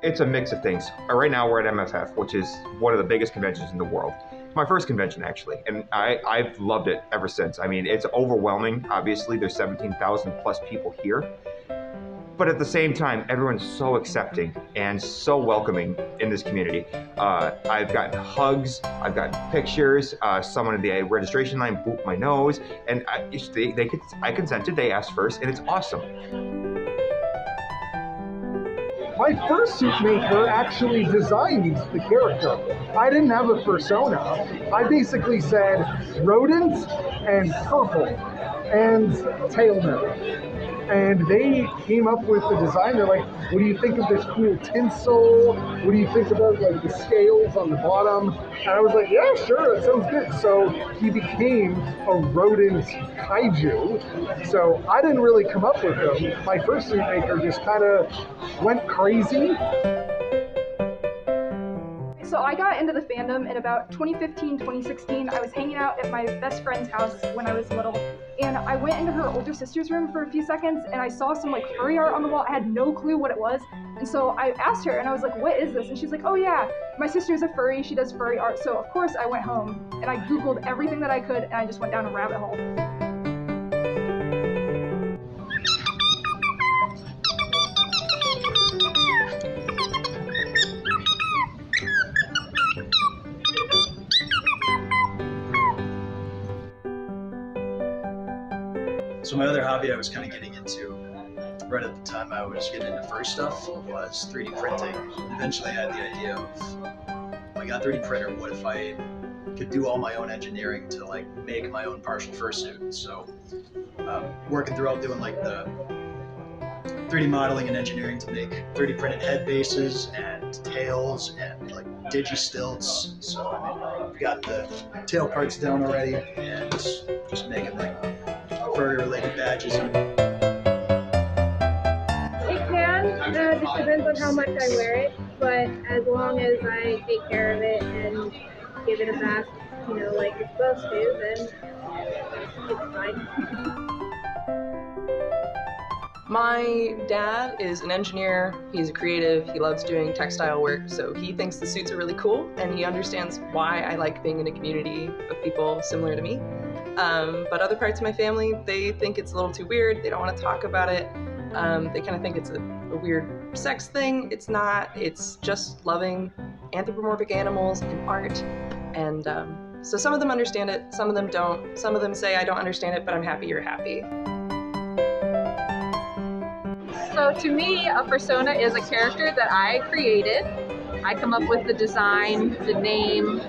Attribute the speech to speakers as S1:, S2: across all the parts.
S1: It's a mix of things. Right now we're at MFF, which is one of the biggest conventions in the world. My first convention, actually, and I've loved it ever since. I mean, it's overwhelming. Obviously, there's 17,000 plus people here. But at the same time, everyone's so accepting and so welcoming in this community. I've gotten hugs, I've gotten pictures, someone in the registration line booped my nose, and I consented, they asked first, and it's awesome.
S2: My fursuit maker actually designed the character. I didn't have a persona. I basically said rodents and purple and tail nose. And they came up with the design. They're like, what do you think of this cool tinsel? What do you think about like the scales on the bottom? And I was like, yeah, sure, that sounds good. So he became a rodent kaiju. So I didn't really come up with him. My fursuit maker just kind of went crazy.
S3: So I got into the fandom in about 2015, 2016. I was hanging out at my best friend's house when I was little, and I went into her older sister's room for a few seconds, and I saw some like furry art on the wall. I had no clue what it was, and so I asked her, and I was like, what is this? And she's like, oh yeah, my sister's a furry, she does furry art. So of course I went home, and I Googled everything that I could, and I just went down a rabbit hole.
S4: So my other hobby I was kind of getting into right at the time I was getting into furry stuff was 3D printing. Eventually I had the idea of, I got a 3D printer, what if I could do all my own engineering to like make my own partial fursuit? So working throughout doing like the 3D modeling and engineering to make 3D printed head bases and tails and like digi-stilts. So I mean, I've got the tail parts down already and just making like furry-related badges.
S5: It can, just depends on how much I wear it, but as long as I take care of it and give it a bath, you know, like it's supposed to, then it's fine.
S6: My dad is an engineer, he's a creative, he loves doing textile work, so he thinks the suits are really cool, and he understands why I like being in a community of people similar to me. But other parts of my family, they think it's a little too weird, they don't want to talk about it, they kind of think it's a weird sex thing. It's not, it's just loving anthropomorphic animals and art, and so some of them understand it, some of them don't, some of them say I don't understand it, but I'm happy you're happy.
S7: So to me, a persona is a character that I created. I come up with the design, the name,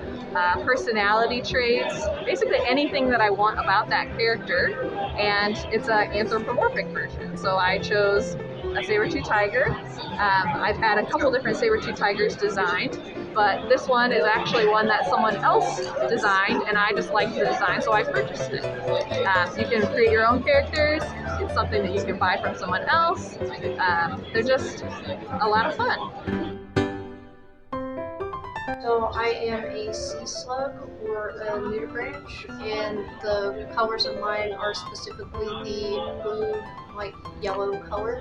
S7: personality traits, basically anything that I want about that character, and it's an anthropomorphic version. So I chose a saber-tooth tiger. I've had a couple different saber-tooth tigers designed, but this one is actually one that someone else designed, and I just liked the design, so I purchased it. You can create your own characters. It's something that you can buy from someone else. They're just a lot of fun.
S8: So I am a sea slug or a nudibranch, and the colors of mine are specifically the blue, white, yellow color.